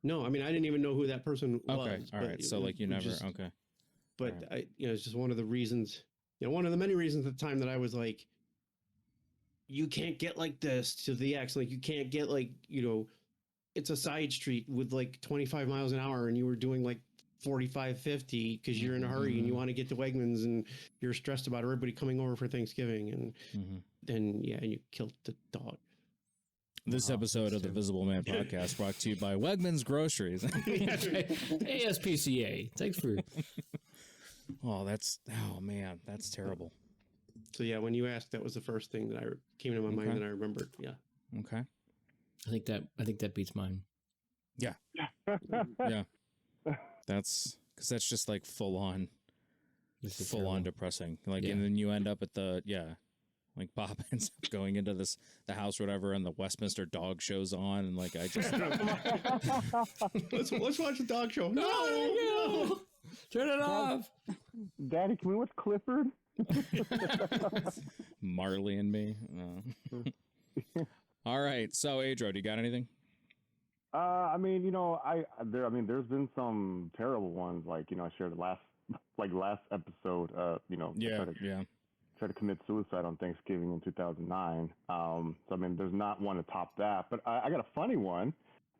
Speaker 1: No, I mean, I didn't even know who that person was.
Speaker 2: Okay, all right. So like you never. Okay.
Speaker 1: But
Speaker 2: right.
Speaker 1: It's just one of the reasons. One of the many reasons at the time that I was like, you can't get like this to the X. Like you can't get like it's a side street with like 25 miles an hour, and you were doing like 45, 50 because you're in a hurry and you want to get to Wegmans and you're stressed about everybody coming over for Thanksgiving, and then you killed the dog.
Speaker 2: This episode of the Visible Man podcast brought to you by Wegmans Groceries.
Speaker 4: ASPCA. Thanks for.
Speaker 2: Oh man, that's terrible.
Speaker 1: So yeah, when you asked, that was the first thing that came to my mind that I remembered. Yeah.
Speaker 2: Okay.
Speaker 4: I think that beats mine.
Speaker 2: Yeah. Yeah. That's because that's just like full on depressing. Like, and then you end up at like Bob ends up going into the house or whatever, and the Westminster dog show's on, and like I just
Speaker 1: let's watch the dog show.
Speaker 4: No, turn it off.
Speaker 3: Daddy, can we watch Clifford?
Speaker 2: Marley and me. All right, so Adro, do you got anything?
Speaker 3: I mean, there's been some terrible ones. Like, I shared last episode. Tried to commit suicide on Thanksgiving in 2009. So I mean, there's not one to top that. But I got a funny one.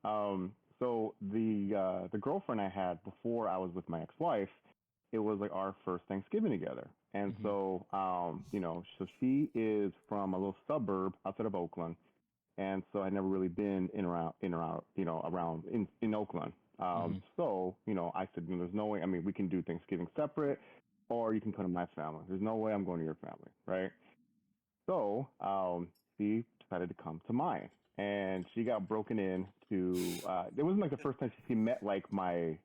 Speaker 3: So the girlfriend I had before I was with my ex-wife, it was like our first Thanksgiving together. And so, so she is from a little suburb outside of Oakland. And so I'd never really been around in Oakland. So, I said, there's no way, I mean, we can do Thanksgiving separate, or you can come to my family. There's no way I'm going to your family, right? So, she decided to come to mine. And she got broken into, it wasn't like the first time she met like my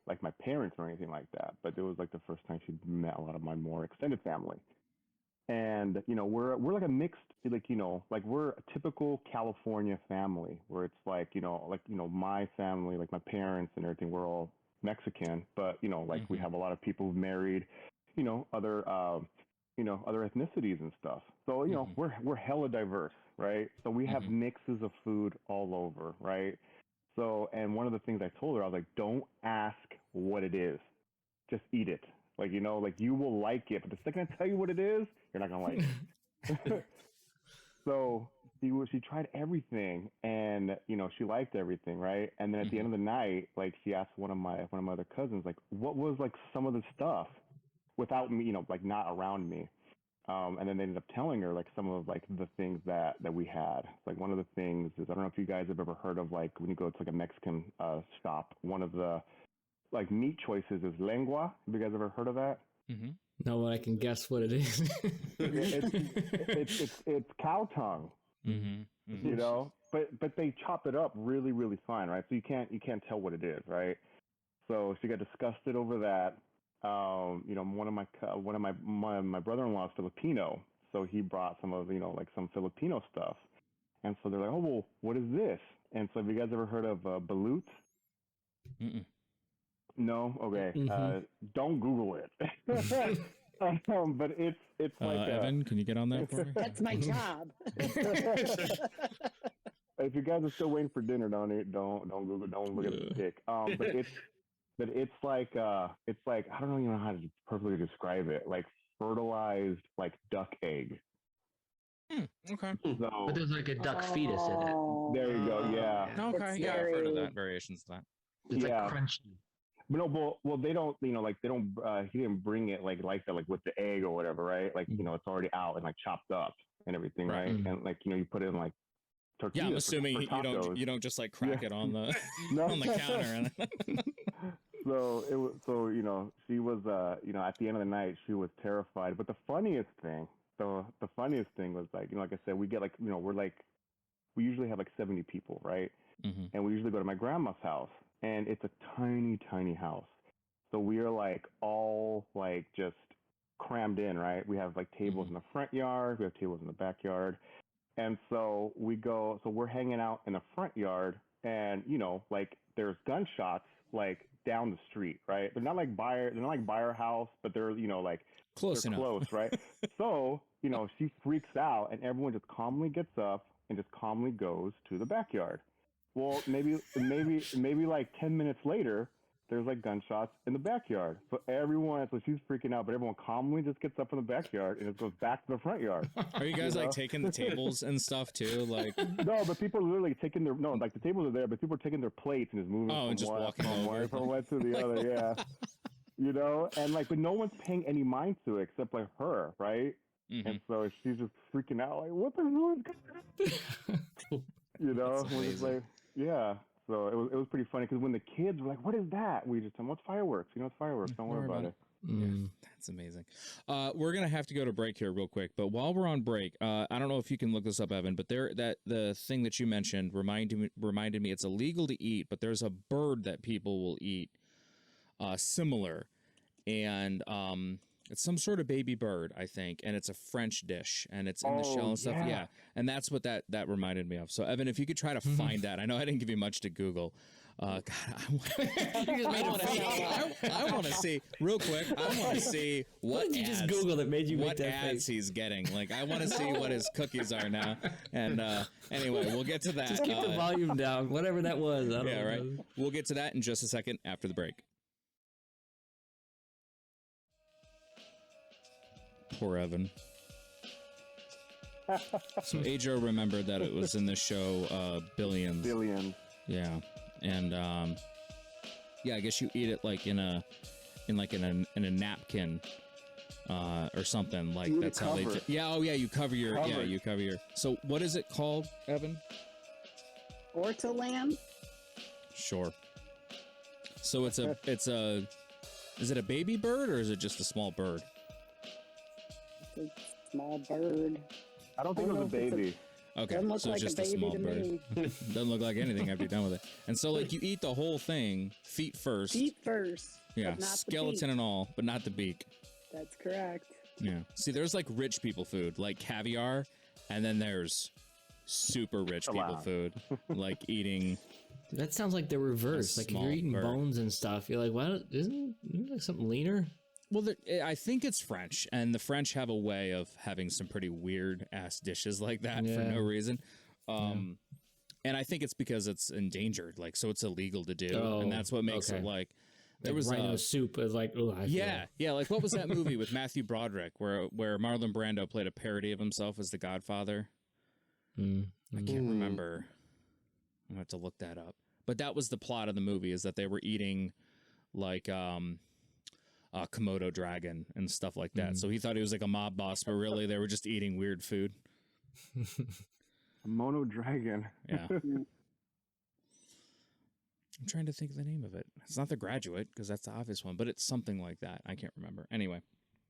Speaker 3: parents or anything like that, but it was like the first time she met a lot of my more extended family. And, we're like a mixed, like we're a typical California family where it's like, my family, like my parents and everything, we're all Mexican, but, like we have a lot of people who've married, other ethnicities and stuff. So, we're hella diverse, right? So we have mixes of food all over, right? So, and one of the things I told her, I was like, don't ask what it is, just eat it. Like, you will like it, but the second I tell you what it is, you're not going to like it. So she tried everything, and, she liked everything, right? And then at the end of the night, like, she asked one of my other cousins, like, what was, like, some of the stuff without me, like, not around me. And then they ended up telling her, like, some of, like, the things that we had. Like, one of the things is, I don't know if you guys have ever heard of, like, when you go to, like, a Mexican shop, one of the like meat choices is lengua. Have you guys ever heard of that?
Speaker 4: No, but I can guess what it is.
Speaker 3: it's cow tongue. But they chop it up really, really fine, right? So you can't tell what it is, right? So she got disgusted over that. One of my brother-in-law is Filipino, so he brought some of like some Filipino stuff, and so they're like, oh well, what is this? And so have you guys ever heard of balut? No? Okay. Don't Google it. But it's like
Speaker 2: Evan, can you get on that for me?
Speaker 5: That's my job.
Speaker 3: If you guys are still waiting for dinner, don't Google, don't look at the stick. But it's like I don't even know how to perfectly describe it. Like fertilized like duck egg.
Speaker 2: Okay.
Speaker 3: So,
Speaker 6: but there's like a duck fetus in it.
Speaker 3: There you go. Yeah.
Speaker 2: Okay. Yeah, I've heard of that. Variations of that.
Speaker 6: It's like crunchy.
Speaker 3: But no, well, they don't, he didn't bring it like that, like with the egg or whatever, right? Like, it's already out and like chopped up and everything, right? And like, you put it in like tortillas.
Speaker 2: Yeah, I'm assuming you don't just like crack it on the on the counter.
Speaker 3: So she was, at the end of the night, she was terrified. But the funniest thing was like, like I said, we get like, we usually have like 70 people, right? And we usually go to my grandma's house. And it's a tiny, tiny house. So we are like all like just crammed in, right? We have like tables in the front yard. We have tables in the backyard. And so we're hanging out in the front yard. and like there's gunshots like down the street, right? They're not like by our house, but they're like
Speaker 2: close
Speaker 3: they're
Speaker 2: enough.
Speaker 3: Close, right? So she freaks out, and everyone just calmly gets up and just calmly goes to the backyard. Well, maybe like 10 minutes later, there's like gunshots in the backyard. So she's freaking out, but everyone calmly just gets up in the backyard and it goes back to the front yard.
Speaker 2: Are you guys like taking the tables and stuff too? Like
Speaker 3: no, but people are literally taking like the tables are there, but people are taking their plates and just moving from one to the other. Yeah. And like, but no one's paying any mind to it except like her, right?
Speaker 2: Mm-hmm.
Speaker 3: And so she's just freaking out, like, what the hell is going on? We're just like, yeah. So it was pretty funny because when the kids were like, "What is that?" We just told them, "What's fireworks? It's fireworks. Don't worry about it."
Speaker 2: Yeah, that's amazing. We're gonna have to go to break here real quick, but while we're on break, I don't know if you can look this up, Evan, but the thing that you mentioned reminded me it's illegal to eat, but there's a bird that people will eat, similar, and it's some sort of baby bird, I think, and it's a French dish, and it's in the shell and stuff. Yeah, and that's what that reminded me of. So, Evan, if you could try to find that. I know I didn't give you much to Google. God, I want to see real quick. I want to see what
Speaker 4: you
Speaker 2: ads,
Speaker 4: just Googled it made you
Speaker 2: what
Speaker 4: make that
Speaker 2: ads
Speaker 4: face.
Speaker 2: he's getting. Like, I want to see what his cookies are now. And anyway, we'll get to that.
Speaker 4: Just keep the volume down, whatever that was. I don't know.
Speaker 2: Right. We'll get to that in just a second after the break. Poor Evan. So Ajo remembered that it was in the show Billions.
Speaker 3: Billions.
Speaker 2: Yeah, and yeah, I guess you eat it like in a napkin or something like
Speaker 3: you
Speaker 2: that's how they. Yeah. Oh yeah, you cover your. Yeah, you cover your. So what is it called, Evan?
Speaker 5: Ortolan.
Speaker 2: Sure. So it's a. Is it a baby bird or is it just a small bird?
Speaker 5: It's a small bird.
Speaker 3: I don't think it was a baby.
Speaker 2: Okay,
Speaker 5: Doesn't look
Speaker 2: so
Speaker 5: like
Speaker 2: just
Speaker 5: a
Speaker 2: a
Speaker 5: baby
Speaker 2: small
Speaker 5: to
Speaker 2: bird.
Speaker 5: me.
Speaker 2: Doesn't look like anything after you're done with it. And so, like, you eat the whole thing, feet first.
Speaker 5: Feet first.
Speaker 2: Yeah,
Speaker 5: but not
Speaker 2: skeleton
Speaker 5: the beak.
Speaker 2: and all, but not the beak.
Speaker 5: That's correct.
Speaker 2: Yeah. See, there's like rich people food, like caviar, and then there's super rich people food, like eating.
Speaker 4: That sounds like the reverse. Like if you're eating bones and stuff, you're like, "What? Isn't it like something leaner?"
Speaker 2: Well, I think it's French, and the French have a way of having some pretty weird ass dishes like that for no reason. And I think it's because it's endangered, like so it's illegal to do, and that's what makes it like. There was
Speaker 4: rhino soup is like, oh,
Speaker 2: yeah. Like what was that movie with Matthew Broderick where Marlon Brando played a parody of himself as the Godfather? I can't remember. I'm gonna have to look that up. But that was the plot of the movie: is that they were eating like Komodo dragon and stuff like that. So he thought he was like a mob boss, but really they were just eating weird food.
Speaker 3: Komodo dragon.
Speaker 2: Yeah. I'm trying to think of the name of it. It's not The Graduate, because that's the obvious one, but it's something like that. I can't remember. Anyway.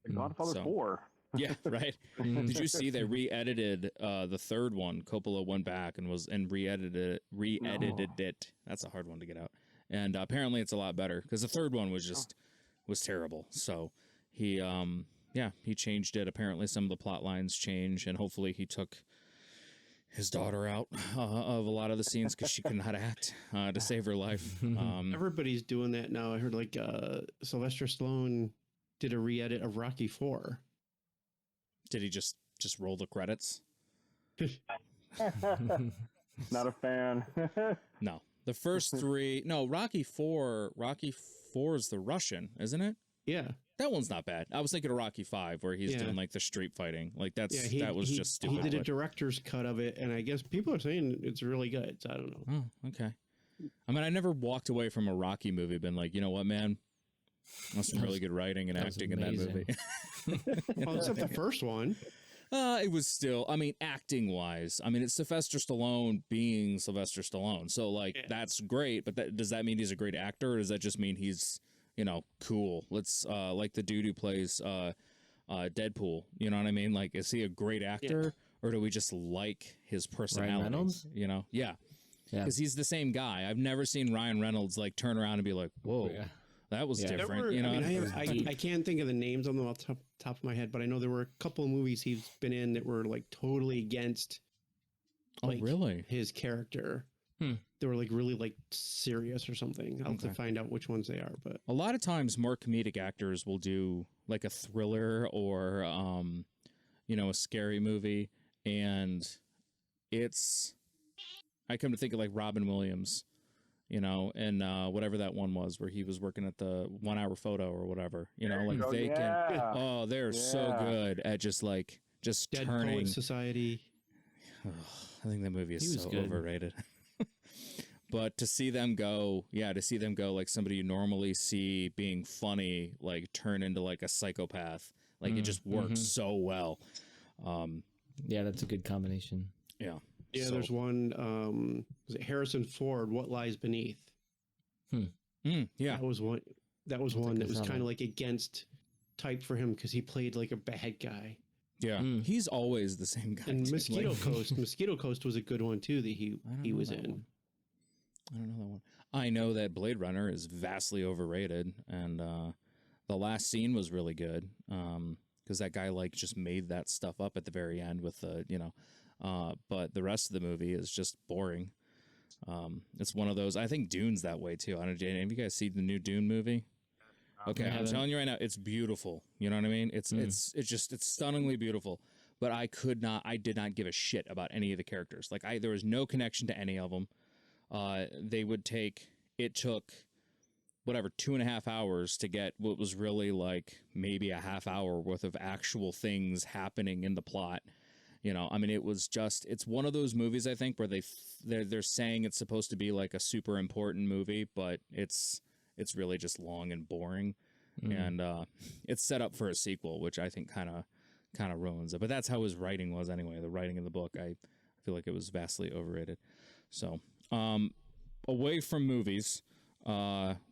Speaker 3: The Godfather 4.
Speaker 2: Yeah, right. Did you see they re-edited the third one? Coppola went back and re-edited it. That's a hard one to get out. And apparently it's a lot better, because the third one was terrible. So he changed it. Apparently some of the plot lines changed, and hopefully he took his daughter out of a lot of the scenes because she could not act to save her life.
Speaker 1: Everybody's doing that now. I heard like Sylvester Stallone did a re-edit of Rocky IV.
Speaker 2: Did he just roll the credits?
Speaker 3: Not a fan.
Speaker 2: No, the first three. No, Rocky IV is the Russian, isn't it?
Speaker 1: Yeah.
Speaker 2: That one's not bad. I was thinking of Rocky V, where he's doing like the street fighting. Like that was just stupid.
Speaker 1: He did a director's cut of it, and I guess people are saying it's really good. So I don't know.
Speaker 2: Oh, okay. I mean, I never walked away from a Rocky movie been like, you know what, man? That's some really good writing and acting in that movie.
Speaker 1: Well, except the first one.
Speaker 2: It was still, I mean, acting wise, I mean, it's Sylvester Stallone being Sylvester Stallone. So like, that's great. But does that mean he's a great actor, or does that just mean he's, cool? Let's like the dude who plays Deadpool. You know what I mean? Like, is he a great actor, or do we just like his personality?
Speaker 4: Ryan Reynolds?
Speaker 2: Yeah, because he's the same guy. I've never seen Ryan Reynolds like turn around and be like, "Whoa, that was different."
Speaker 1: I can't think of the names on the top of my head, but I know there were a couple of movies he's been in that were like totally against.
Speaker 2: Really?
Speaker 1: His character. They were like really like serious or something. I'll have to find out which ones they are. But
Speaker 2: a lot of times more comedic actors will do like a thriller or, a scary movie. And I come to think of like Robin Williams, and whatever that one was where he was working at the 1 Hour Photo or whatever, they're so good at just
Speaker 1: Dead
Speaker 2: turning.
Speaker 1: Poet Society.
Speaker 2: I think that movie is so overrated. But to see them go like somebody you normally see being funny, like turn into like a psychopath, like it just works so well.
Speaker 4: Yeah, that's a good combination.
Speaker 1: Yeah. Yeah, so, there's one, was it Harrison Ford, What Lies Beneath?
Speaker 2: Yeah.
Speaker 1: That was one that was kind of like against type for him because he played like a bad guy.
Speaker 2: Yeah. He's always the same guy.
Speaker 1: And Mosquito Coast was a good one too that he was in.
Speaker 2: One. I don't know that one. I know that Blade Runner is vastly overrated, and the last scene was really good because that guy like just made that stuff up at the very end with the but the rest of the movie is just boring. It's one of those. I think Dune's that way too. I don't know. Have you guys seen the new Dune movie? Okay, I'm telling you right now, it's beautiful. You know what I mean? It's stunningly beautiful. But I did not give a shit about any of the characters. Like there was no connection to any of them. It took whatever 2.5 hours to get what was really like maybe a half hour worth of actual things happening in the plot. I mean, it's one of those movies I think where they're saying it's supposed to be like a super important movie, but it's really just long and boring, and it's set up for a sequel, which I think kind of ruins it. But that's how his writing was anyway. The writing in the book, I feel like it was vastly overrated. So. Away from movies,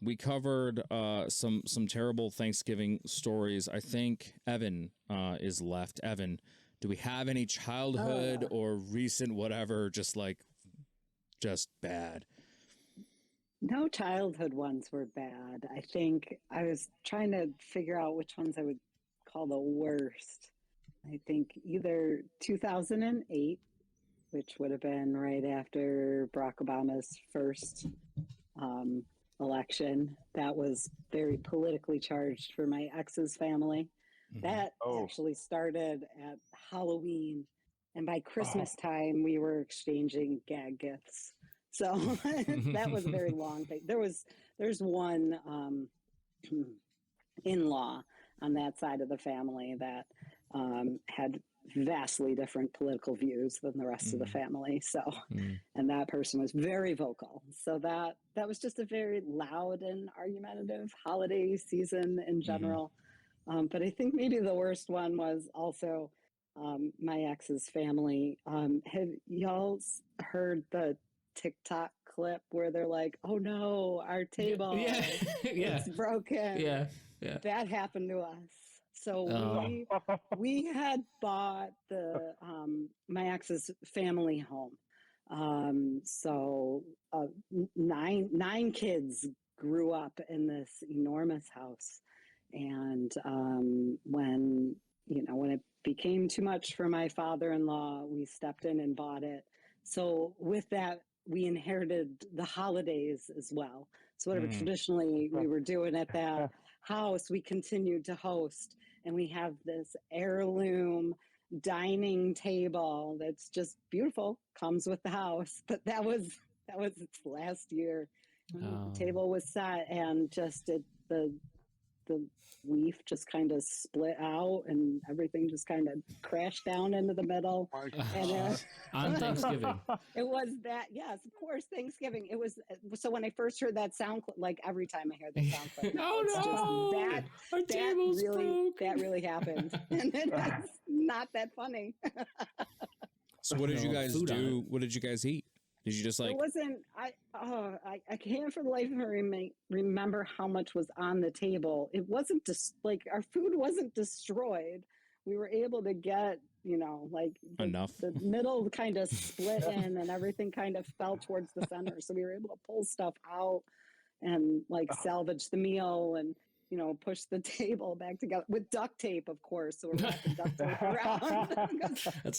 Speaker 2: we covered some terrible Thanksgiving stories. I think Evan is left. Evan, do we have any childhood or recent whatever just bad?
Speaker 5: No childhood ones were bad. I think I was trying to figure out which ones I would call the worst. I think either 2008, which would have been right after Barack Obama's first election. That was very politically charged for my ex's family. That actually started at Halloween, and by Christmas time, we were exchanging gag gifts. So that was a very long thing. There's one in-law on that side of the family that had vastly different political views than the rest of the family. So, and that person was very vocal. So that was just a very loud and argumentative holiday season in general. But I think maybe the worst one was also my ex's family. Have y'all heard the TikTok clip where they're like, "Oh no, our table it's broken." Yeah. That happened to us. So we had bought the my ex's family home. So 9 kids grew up in this enormous house, and when it became too much for my father-in-law, we stepped in and bought it. So with that, we inherited the holidays as well. So whatever traditionally we were doing at that house, we continued to host. And we have this heirloom dining table that's just beautiful, comes with the house. But that was its last year. The table was set, and just the leaf just kind of split out, and everything just kind of crashed down into the middle. And
Speaker 4: on Thanksgiving,
Speaker 5: it was that. Yes, of course, Thanksgiving. It was. So when I first heard that sound clip, like every time I hear the sound clip, that really happened, and it's not that funny.
Speaker 2: So what did you guys do? What did you guys eat? Did you just like?
Speaker 5: It wasn't. I can't for the life of me remember how much was on the table. It wasn't just like our food wasn't destroyed. We were able to get
Speaker 2: enough.
Speaker 5: The middle kind of split in, and everything kind of fell towards the center. So we were able to pull stuff out and salvage the meal. And push the table back together with duct tape, of course. So we're wrapping duct tape around.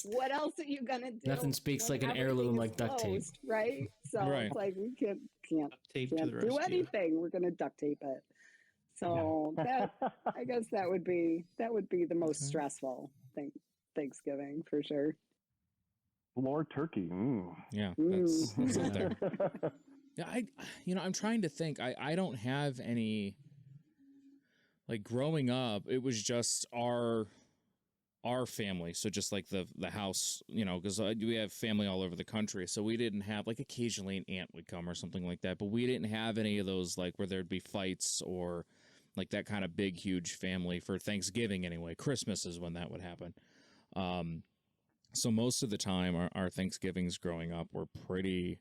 Speaker 5: What else are you gonna do?
Speaker 4: Nothing speaks like an heirloom like duct tape,
Speaker 5: right? So
Speaker 2: Right.
Speaker 5: it's like we can't
Speaker 1: the
Speaker 5: do
Speaker 1: rescue.
Speaker 5: anything. We're gonna duct tape it. So that I guess that would be the most stressful thing. Thanksgiving for sure.
Speaker 3: Lord turkey.
Speaker 2: Yeah, that's up there. Yeah, I'm trying to think. I don't have any, like, growing up, it was just our family. So just like the house, because we have family all over the country. So we didn't have, like, occasionally an aunt would come or something like that. But we didn't have any of those, like, where there'd be fights or like that kind of big, huge family for Thanksgiving anyway. Christmas is when that would happen. So most of the time our Thanksgivings growing up were pretty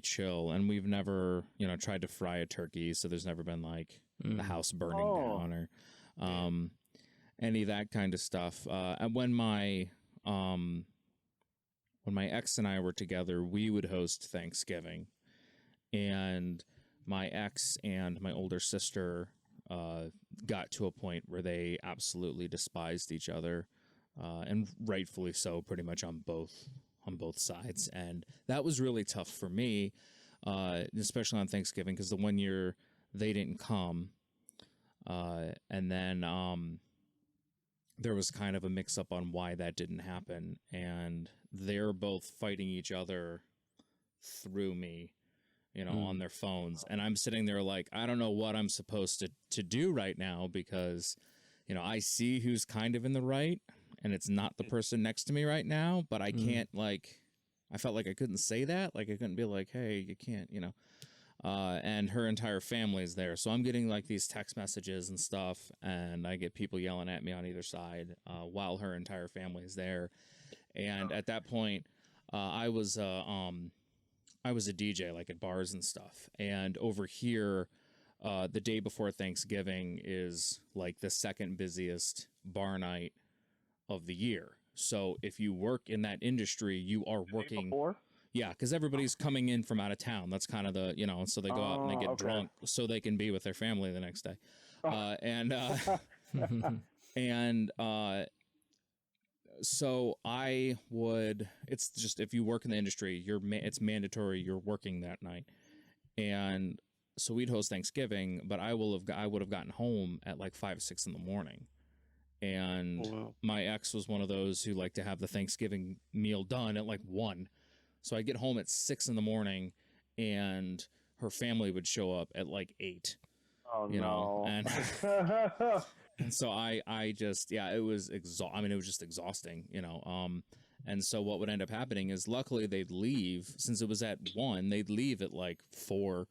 Speaker 2: chill, and we've never, tried to fry a turkey. So there's never been like the house burning down or, any of that kind of stuff. And when my ex and I were together, we would host Thanksgiving, and my ex and my older sister, got to a point where they absolutely despised each other. And rightfully so, pretty much on both sides. And that was really tough for me, especially on Thanksgiving, because the one year they didn't come. And then there was kind of a mix up on why that didn't happen. And they're both fighting each other through me, on their phones. And I'm sitting there like, I don't know what I'm supposed to do right now, because, I see who's kind of in the right, and it's not the person next to me right now, but I can't, like, I felt like I couldn't say that. Like, I couldn't be like, hey, you can't, and her entire family's there. So I'm getting like these text messages and stuff, and I get people yelling at me on either side, while her entire family's there. And at that point, I was a DJ, like at bars and stuff. And over here, the day before Thanksgiving is like the second busiest bar night of the year. So if you work in that industry, you are working. Yeah, because everybody's coming in from out of town. That's kind of the, so they go out and they get drunk so they can be with their family the next day. So it's just, if you work in the industry, it's mandatory you're working that night. And so we'd host Thanksgiving, but I would have gotten home at like 5, 6 in the morning. And my ex was one of those who liked to have the Thanksgiving meal done at like 1. So I'd get home at 6 in the morning, and her family would show up at like 8.
Speaker 3: Oh, no.
Speaker 2: And and so I just, it was it was just exhausting, and so what would end up happening is, luckily they'd leave, since it was at 1, they'd leave at like 4,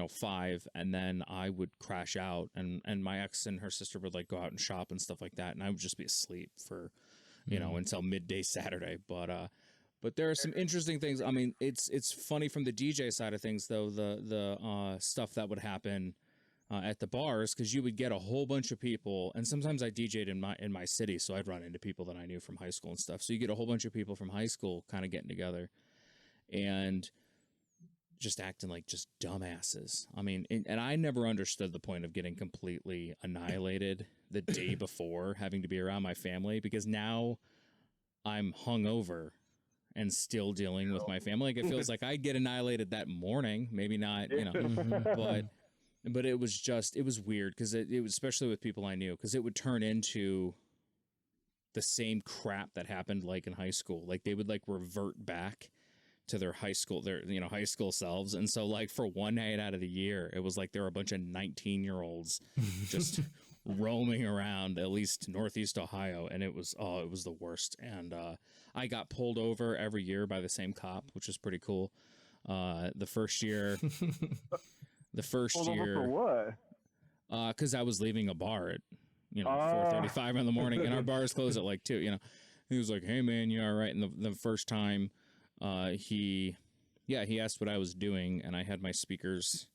Speaker 2: 5, and then I would crash out, and my ex and her sister would like go out and shop and stuff like that, and I would just be asleep for, until midday Saturday. But there are some interesting things. I mean, it's funny from the DJ side of things, though, the stuff that would happen at the bars, because you would get a whole bunch of people, and sometimes I DJ'd in my city, so I'd run into people that I knew from high school and stuff. So you get a whole bunch of people from high school kind of getting together and just acting like just dumbasses. I mean, and I never understood the point of getting completely annihilated the day before, having to be around my family, because now I'm hungover and still dealing with my family. Like, it feels like I get annihilated that morning, maybe not, but it was weird, because it was, especially with people I knew, because it would turn into the same crap that happened like in high school. Like, they would like revert back to their high school selves. And so, like, for one night out of the year, it was like there were a bunch of 19-year-olds just roaming around, at least Northeast Ohio. And it was the worst. And I got pulled over every year by the same cop, which was pretty cool. The first year,
Speaker 3: for what?
Speaker 2: Because I was leaving a bar at 4:35 in the morning, and our bars close at like 2. He was like, "Hey man, you all right?" And the first time, he asked what I was doing, and I had my speakers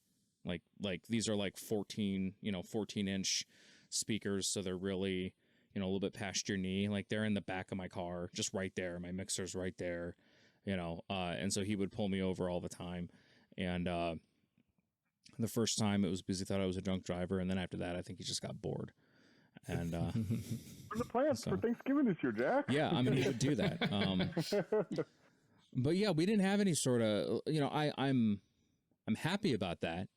Speaker 2: like these are like 14-inch speakers, so they're really a little bit past your knee. Like, they're in the back of my car, just right there. My mixer's right there, and so he would pull me over all the time, and The first time it was because he thought I was a drunk driver, and then after that, I think he just got bored. And
Speaker 3: what are the plans for Thanksgiving this year, Jack?
Speaker 2: Yeah, I mean, he would do that. But yeah, we didn't have any sort of, I'm happy about that,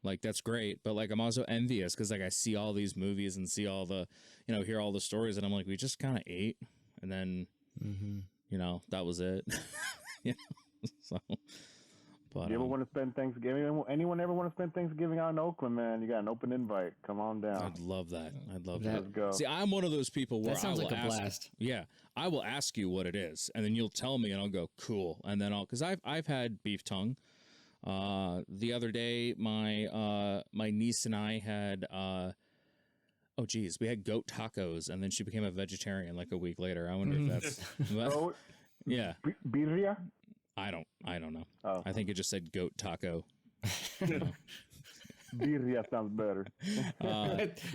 Speaker 2: like that's great. But like, I'm also envious because like I see all these movies and see all the, hear all the stories, and I'm like, we just kind of ate, and then, that was it. So. But,
Speaker 3: you ever want to spend Thanksgiving? Anyone ever want to spend Thanksgiving out in Oakland, man? You got an open invite. Come on down.
Speaker 2: I'd love that.
Speaker 3: Let's go.
Speaker 2: See, I'm one of those people where
Speaker 4: that sounds like a
Speaker 2: ask,
Speaker 4: blast.
Speaker 2: Yeah, I will ask you what it is, and then you'll tell me, and I'll go cool, and then because I've had beef tongue. The other day, my niece and I had we had goat tacos, and then she became a vegetarian like a week later. I wonder if that's yeah.
Speaker 3: Birria?
Speaker 2: I don't know.
Speaker 3: Oh.
Speaker 2: I think it just said goat taco.
Speaker 3: Birria sounds better.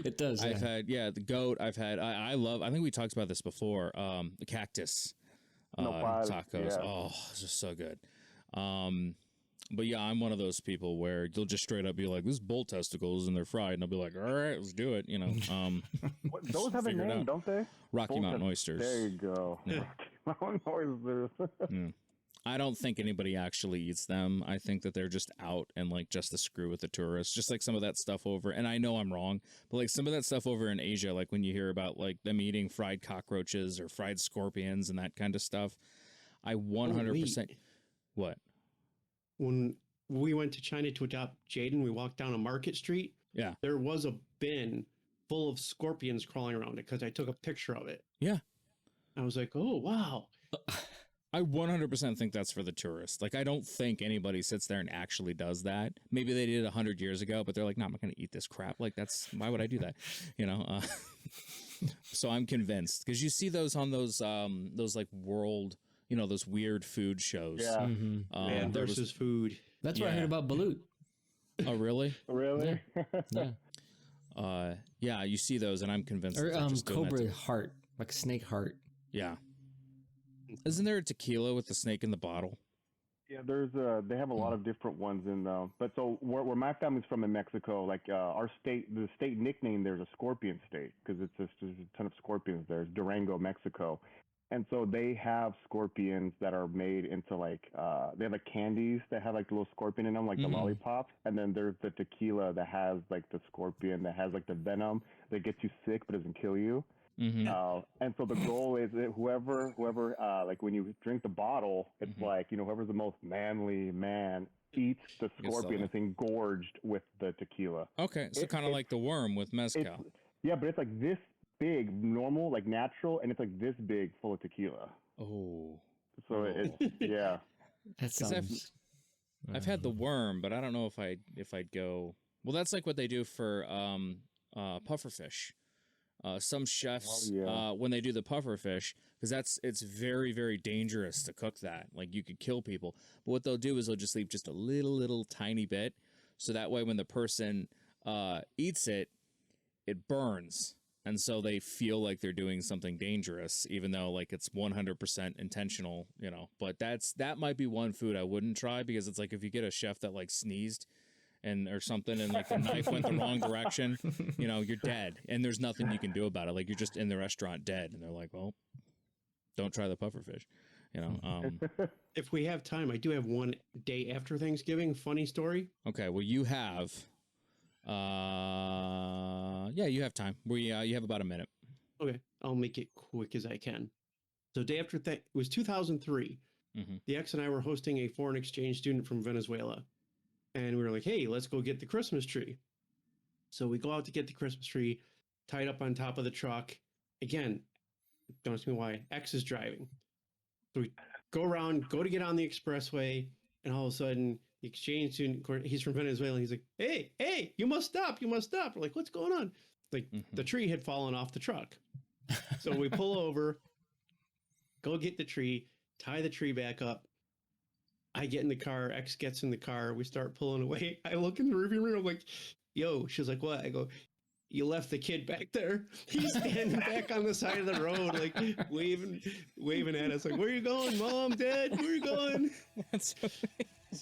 Speaker 4: It does.
Speaker 2: I've had the goat. I've had I think we talked about this before. The cactus tacos. Yeah. Oh, it's just so good. But yeah, I'm one of those people where you'll just straight up be like, "This is bull testicles and they're fried," and I'll be like, "All right, let's do it."
Speaker 3: Those have a name, don't they?
Speaker 2: Rocky Mountain oysters.
Speaker 3: There you go.
Speaker 2: Yeah.
Speaker 3: Rocky Mountain oysters.
Speaker 2: I don't think anybody actually eats them. I think that they're just out and like just to screw with the tourists, just like some of that stuff over. And I know I'm wrong, but like some of that stuff over in Asia, like when you hear about like them eating fried cockroaches or fried scorpions and that kind of stuff, I 100%. What?
Speaker 1: When we went to China to adopt Jaden, we walked down a market street.
Speaker 2: Yeah.
Speaker 1: There was a bin full of scorpions crawling around it because I took a picture of it.
Speaker 2: Yeah.
Speaker 1: I was like, oh, wow.
Speaker 2: I 100% think that's for the tourists. Like, I don't think anybody sits there and actually does that. Maybe they did 100 years ago, but they're like, no, I'm not going to eat this crap. Like, why would I do that? So I'm convinced because you see those on those like world, those weird food shows.
Speaker 3: Yeah.
Speaker 1: Man versus food.
Speaker 4: That's what I heard about Balut.
Speaker 2: Oh, really?
Speaker 3: Really?
Speaker 4: Yeah.
Speaker 2: Yeah, you see those, and I'm convinced.
Speaker 4: Or
Speaker 2: just
Speaker 4: cobra heart, like snake heart.
Speaker 2: Yeah. Isn't there a tequila with the snake in the bottle?
Speaker 3: Yeah, they have a lot of different ones in them. But so where my family's from in Mexico, like the state nickname there's a scorpion state because there's a ton of scorpions there. It's Durango, Mexico. And so they have scorpions that are made into like, they have like candies that have like the little scorpion in them, like the lollipops. And then there's the tequila that has like the scorpion that has like the venom that gets you sick but doesn't kill you. And so the goal is that whoever like when you drink the bottle, it's like, whoever's the most manly man eats the scorpion that's engorged with the tequila.
Speaker 2: Okay, so kind of like the worm with mezcal.
Speaker 3: Yeah, but it's like this big, normal, like natural, and it's like this big full of tequila.
Speaker 2: Oh.
Speaker 3: So it's, yeah.
Speaker 4: That sounds...
Speaker 2: I've had the worm, but I don't know if I'd go... Well, that's like what they do for pufferfish. Some chefs, when they do the pufferfish, because it's very, very dangerous to cook that. Like, you could kill people. But what they'll do is they'll just leave just a little tiny bit, so that way when the person eats it, it burns. And so they feel like they're doing something dangerous, even though like it's 100% intentional, But that might be one food I wouldn't try, because it's like if you get a chef that like sneezed or something, and like the knife went the wrong direction, you're dead, and there's nothing you can do about it. Like you're just in the restaurant dead, and they're like, well, don't try the pufferfish,
Speaker 1: If we have time, I do have one day after Thanksgiving funny story.
Speaker 2: Okay, well you have, you have time. You have about a minute.
Speaker 1: Okay, I'll make it quick as I can. So day after it was 2003. The ex and I were hosting a foreign exchange student from Venezuela. And we were like, hey, let's go get the Christmas tree. So we go out to get the Christmas tree, tied up on top of the truck. Again, don't ask me why. X is driving. So we go around, go to get on the expressway, and all of a sudden, the exchange student, he's from Venezuela, he's like, hey, you must stop. We're like, what's going on? Like, the tree had fallen off the truck. So we pull over, go get the tree, tie the tree back up. I get in the car, X gets in the car, we start pulling away. I look in the rearview mirror, I'm like, yo, she's like, what? I go, you left the kid back there. He's standing back on the side of the road, like waving at us, like, where you going, Mom, Dad, where you going?
Speaker 2: That's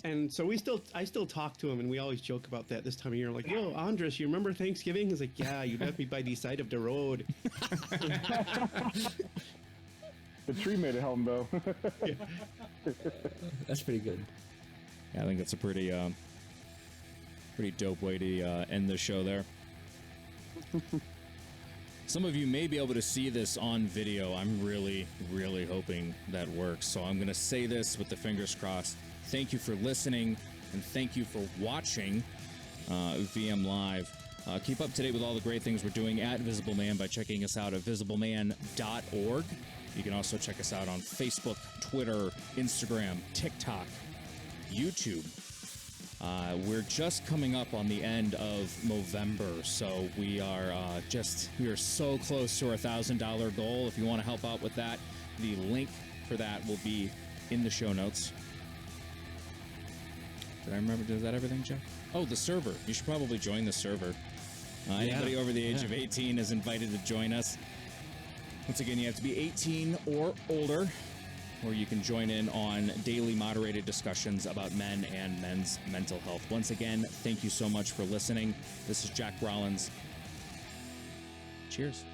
Speaker 1: And so I still talk to him, and we always joke about that this time of year. I'm like, yo, Andres, you remember Thanksgiving? He's like, yeah, you left me by the side of the road.
Speaker 3: The tree made it home, though.
Speaker 4: That's pretty good.
Speaker 2: Yeah, I think that's a pretty dope way to end the show there. Some of you may be able to see this on video. I'm really, really hoping that works. So I'm going to say this with the fingers crossed. Thank you for listening, and thank you for watching VM Live. Keep up to date with all the great things we're doing at Visible Man by checking us out at visibleman.org. You can also check us out on Facebook, Twitter, Instagram, TikTok, YouTube. We're just coming up on the end of Movember, so we are so close to our $1,000 goal. If you want to help out with that, the link for that will be in the show notes. Did I remember? Is that everything, Jeff? Oh, the server. You should probably join the server. Anybody over the age of 18 is invited to join us. Once again, you have to be 18 or older, or you can join in on daily moderated discussions about men and men's mental health. Once again, thank you so much for listening. This is Jack Rollins. Cheers.